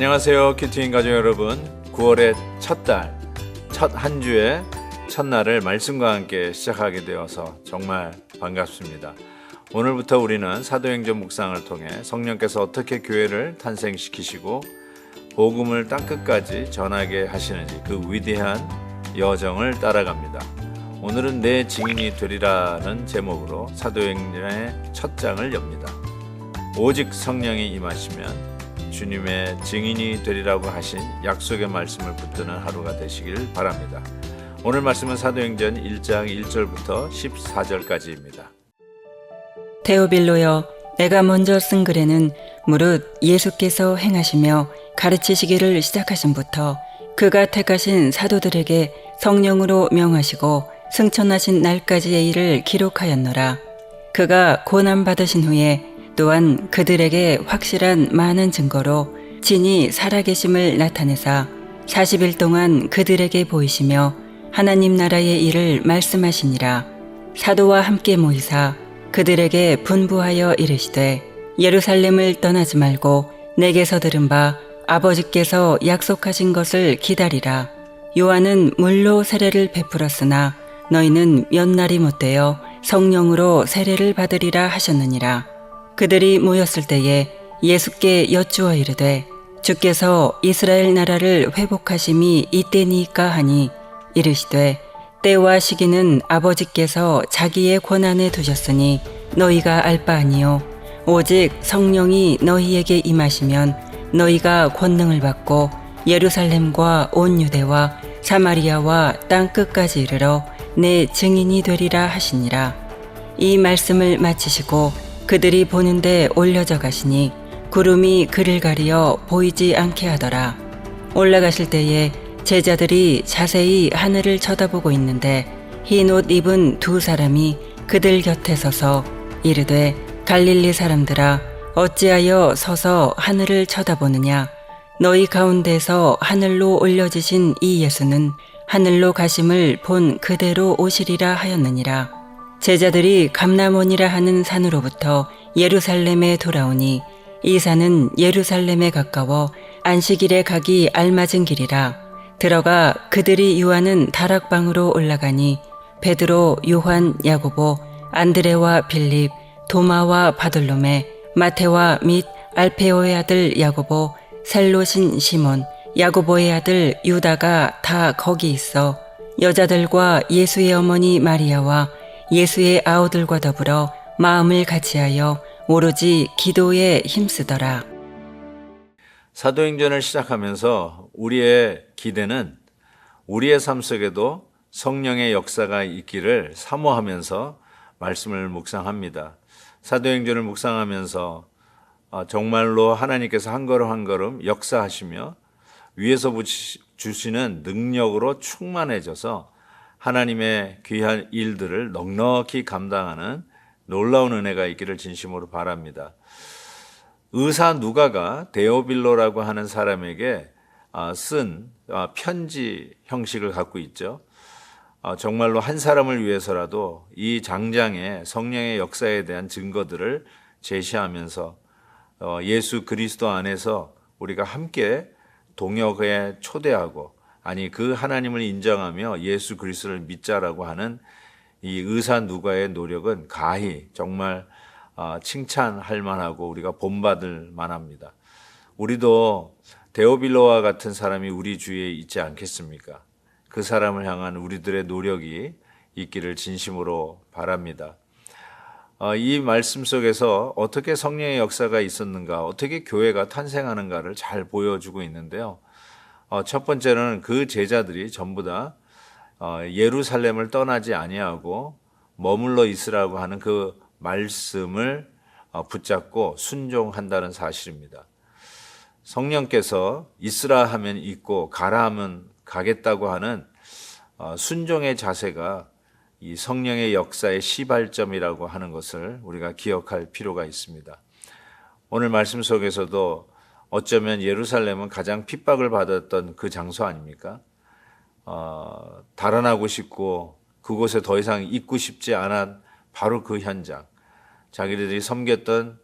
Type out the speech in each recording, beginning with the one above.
안녕하세요, 큐티인 가족 여러분. 9월의 첫 달, 첫 한 주의 첫날을 말씀과 함께 시작하게 되어서 정말 반갑습니다. 오늘부터 우리는 사도행전 묵상을 통해 성령께서 어떻게 교회를 탄생시키시고 복음을 땅끝까지 전하게 하시는지 그 위대한 여정을 따라갑니다. 오늘은 내 증인이 되리라는 제목으로 사도행전의 첫 장을 엽니다. 오직 성령이 임하시면 주님의 증인이 되리라고 하신 약속의 말씀을 붙드는 하루가 되시길 바랍니다. 오늘 말씀은 사도행전 1장 1절부터 14절까지입니다. 데오빌로여, 내가 먼저 쓴 글에는 무릇 예수께서 행하시며 가르치시기를 시작하신부터 그가 택하신 사도들에게 성령으로 명하시고 승천하신 날까지의 일을 기록하였노라. 그가 고난받으신 후에 또한 그들에게 확실한 많은 증거로 진히 살아계심을 나타내사 40일 동안 그들에게 보이시며 하나님 나라의 일을 말씀하시니라. 사도와 함께 모이사 그들에게 분부하여 이르시되 예루살렘을 떠나지 말고 내게서 들은 바 아버지께서 약속하신 것을 기다리라. 요한은 물로 세례를 베풀었으나 너희는 몇 날이 못되어 성령으로 세례를 받으리라 하셨느니라. 그들이 모였을 때에 예수께 여쭈어 이르되 주께서 이스라엘 나라를 회복하심이 이때니까 하니 이르시되 때와 시기는 아버지께서 자기의 권한에 두셨으니 너희가 알 바 아니요 오직 성령이 너희에게 임하시면 너희가 권능을 받고 예루살렘과 온 유대와 사마리아와 땅 끝까지 이르러 내 증인이 되리라 하시니라. 이 말씀을 마치시고 그들이 보는데 올려져 가시니 구름이 그를 가리어 보이지 않게 하더라. 올라가실 때에 제자들이 자세히 하늘을 쳐다보고 있는데 흰 옷 입은 두 사람이 그들 곁에 서서 이르되 갈릴리 사람들아 어찌하여 서서 하늘을 쳐다보느냐. 너희 가운데서 하늘로 올려지신 이 예수는 하늘로 가심을 본 그대로 오시리라 하였느니라. 제자들이 감람원이라 하는 산으로부터 예루살렘에 돌아오니 이 산은 예루살렘에 가까워 안식일에 가기 알맞은 길이라. 들어가 그들이 유하는 다락방으로 올라가니 베드로, 요한, 야고보, 안드레와 빌립, 도마와 바돌로메, 마테와 및 알페오의 아들 야고보, 셀롯인 시몬, 야고보의 아들 유다가 다 거기 있어 여자들과 예수의 어머니 마리아와 예수의 아우들과 더불어 마음을 같이하여 오로지 기도에 힘쓰더라. 사도행전을 시작하면서 우리의 기대는 우리의 삶 속에도 성령의 역사가 있기를 사모하면서 말씀을 묵상합니다. 사도행전을 묵상하면서 정말로 하나님께서 한 걸음 한 걸음 역사하시며 위에서 주시는 능력으로 충만해져서 하나님의 귀한 일들을 넉넉히 감당하는 놀라운 은혜가 있기를 진심으로 바랍니다. 의사 누가가 데오빌로라고 하는 사람에게 쓴 편지 형식을 갖고 있죠. 정말로 한 사람을 위해서라도 이 장장의 성령의 역사에 대한 증거들을 제시하면서 예수 그리스도 안에서 우리가 함께 동역에 초대하고 그 하나님을 인정하며 예수 그리스도를 믿자라고 하는 이 의사 누가의 노력은 가히 정말 칭찬할 만하고 우리가 본받을 만합니다. 우리도 데오빌로와 같은 사람이 우리 주위에 있지 않겠습니까? 그 사람을 향한 우리들의 노력이 있기를 진심으로 바랍니다. 이 말씀 속에서 어떻게 성령의 역사가 있었는가, 어떻게 교회가 탄생하는가를 잘 보여주고 있는데요. 첫 번째는 그 제자들이 전부 다 예루살렘을 떠나지 아니하고 머물러 있으라고 하는 그 말씀을 붙잡고 순종한다는 사실입니다. 성령께서 있으라 하면 있고 가라 하면 가겠다고 하는 순종의 자세가 이 성령의 역사의 시발점이라고 하는 것을 우리가 기억할 필요가 있습니다. 오늘 말씀 속에서도 어쩌면 예루살렘은 가장 핍박을 받았던 그 장소 아닙니까? 달아나고 싶고 그곳에 더 이상 있고 싶지 않은 바로 그 현장. 자기들이 섬겼던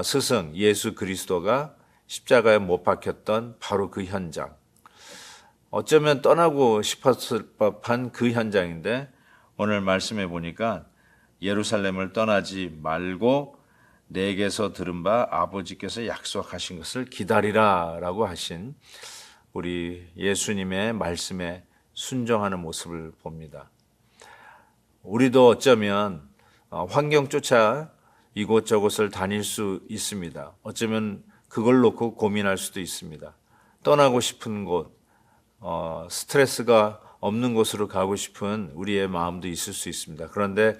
스승 예수 그리스도가 십자가에 못 박혔던 바로 그 현장. 어쩌면 떠나고 싶었을 법한 그 현장인데 오늘 말씀해 보니까 예루살렘을 떠나지 말고 내게서 들은 바 아버지께서 약속하신 것을 기다리라 라고 하신 우리 예수님의 말씀에 순종하는 모습을 봅니다. 우리도 어쩌면 환경조차 이곳저곳을 다닐 수 있습니다. 어쩌면 그걸 놓고 고민할 수도 있습니다. 떠나고 싶은 곳, 스트레스가 없는 곳으로 가고 싶은 우리의 마음도 있을 수 있습니다. 그런데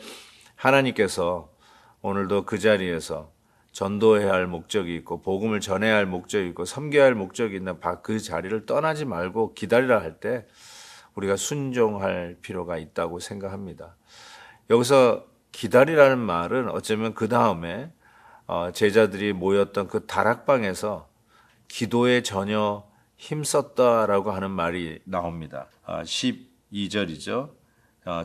하나님께서 오늘도 그 자리에서 전도해야 할 목적이 있고 복음을 전해야 할 목적이 있고 섬겨야 할 목적이 있는 그 자리를 떠나지 말고 기다리라 할 때 우리가 순종할 필요가 있다고 생각합니다. 여기서 기다리라는 말은 어쩌면 그 다음에 제자들이 모였던 그 다락방에서 기도에 전혀 힘썼다라고 하는 말이 나옵니다. 12절이죠.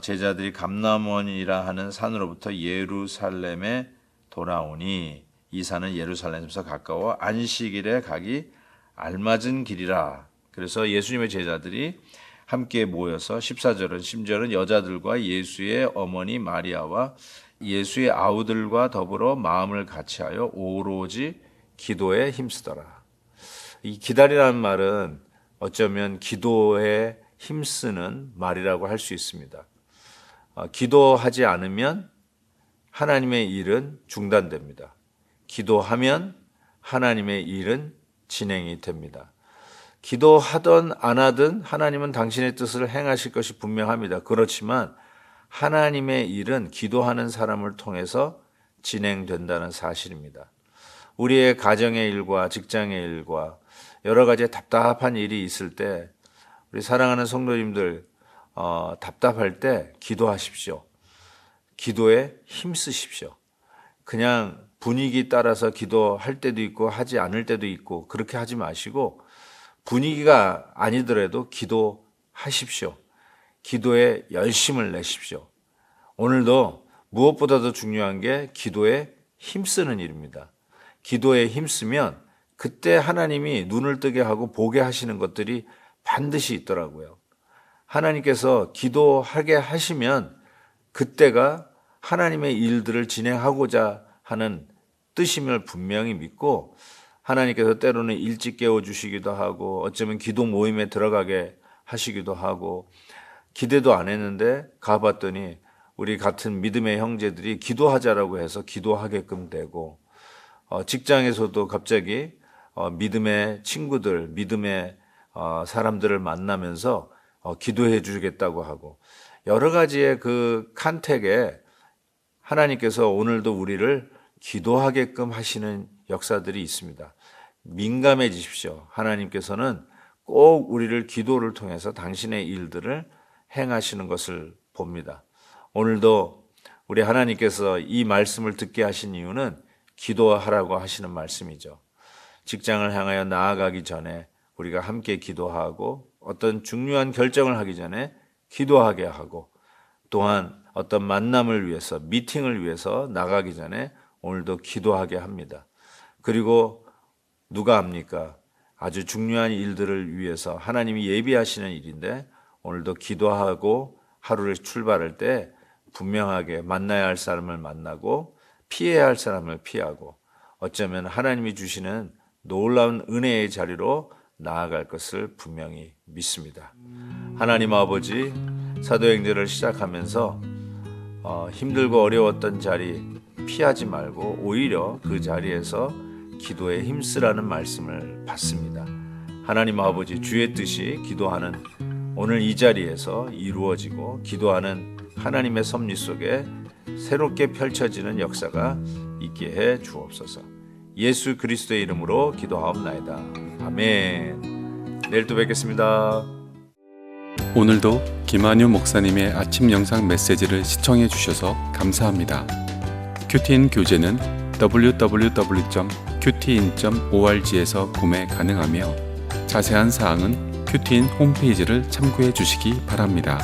제자들이 감람원이라 하는 산으로부터 예루살렘에 돌아오니 이 산은 예루살렘에서 가까워 안식일에 가기 알맞은 길이라. 그래서 예수님의 제자들이 함께 모여서 14절은 심지어는 여자들과 예수의 어머니 마리아와 예수의 아우들과 더불어 마음을 같이하여 오로지 기도에 힘쓰더라. 이 기다리라는 말은 어쩌면 기도에 힘쓰는 말이라고 할 수 있습니다. 기도하지 않으면 하나님의 일은 중단됩니다. 기도하면 하나님의 일은 진행이 됩니다. 기도하든 안 하든 하나님은 당신의 뜻을 행하실 것이 분명합니다. 그렇지만 하나님의 일은 기도하는 사람을 통해서 진행된다는 사실입니다. 우리의 가정의 일과 직장의 일과 여러 가지 답답한 일이 있을 때 우리 사랑하는 성도님들 답답할 때 기도하십시오. 기도에 힘쓰십시오. 그냥 분위기 따라서 기도할 때도 있고 하지 않을 때도 있고 그렇게 하지 마시고 분위기가 아니더라도 기도하십시오. 기도에 열심을 내십시오. 오늘도 무엇보다도 중요한 게 기도에 힘쓰는 일입니다. 기도에 힘쓰면 그때 하나님이 눈을 뜨게 하고 보게 하시는 것들이 반드시 있더라고요. 하나님께서 기도하게 하시면 그때가 하나님의 일들을 진행하고자 하는 뜻임을 분명히 믿고 하나님께서 때로는 일찍 깨워주시기도 하고 어쩌면 기도 모임에 들어가게 하시기도 하고 기대도 안 했는데 가봤더니 우리 같은 믿음의 형제들이 기도하자라고 해서 기도하게끔 되고 직장에서도 갑자기 믿음의 친구들, 믿음의 사람들을 만나면서 기도해 주겠다고 하고 여러 가지의 그 컨택에 하나님께서 오늘도 우리를 기도하게끔 하시는 역사들이 있습니다. 민감해지십시오. 하나님께서는 꼭 우리를 기도를 통해서 당신의 일들을 행하시는 것을 봅니다. 오늘도 우리 하나님께서 이 말씀을 듣게 하신 이유는 기도하라고 하시는 말씀이죠. 직장을 향하여 나아가기 전에 우리가 함께 기도하고 어떤 중요한 결정을 하기 전에 기도하게 하고 또한 어떤 만남을 위해서 미팅을 위해서 나가기 전에 오늘도 기도하게 합니다. 그리고 누가 합니까? 아주 중요한 일들을 위해서 하나님이 예비하시는 일인데 오늘도 기도하고 하루를 출발할 때 분명하게 만나야 할 사람을 만나고 피해야 할 사람을 피하고 어쩌면 하나님이 주시는 놀라운 은혜의 자리로 나아갈 것을 분명히 믿습니다. 하나님 아버지, 사도행전을 시작하면서 힘들고 어려웠던 자리 피하지 말고 오히려 그 자리에서 기도에 힘쓰라는 말씀을 받습니다. 하나님 아버지, 주의 뜻이 기도하는 오늘 이 자리에서 이루어지고 기도하는 하나님의 섭리 속에 새롭게 펼쳐지는 역사가 있게 해 주옵소서. 예수 그리스도의 이름으로 기도하옵나이다. 아멘. 내일 또 뵙겠습니다. 오늘도 김한유 목사님의 아침 영상 메시지를 시청해 주셔서 감사합니다. 큐티인 교재는 www.qtin.org에서 구매 가능하며 자세한 사항은 큐티인 홈페이지를 참고해 주시기 바랍니다.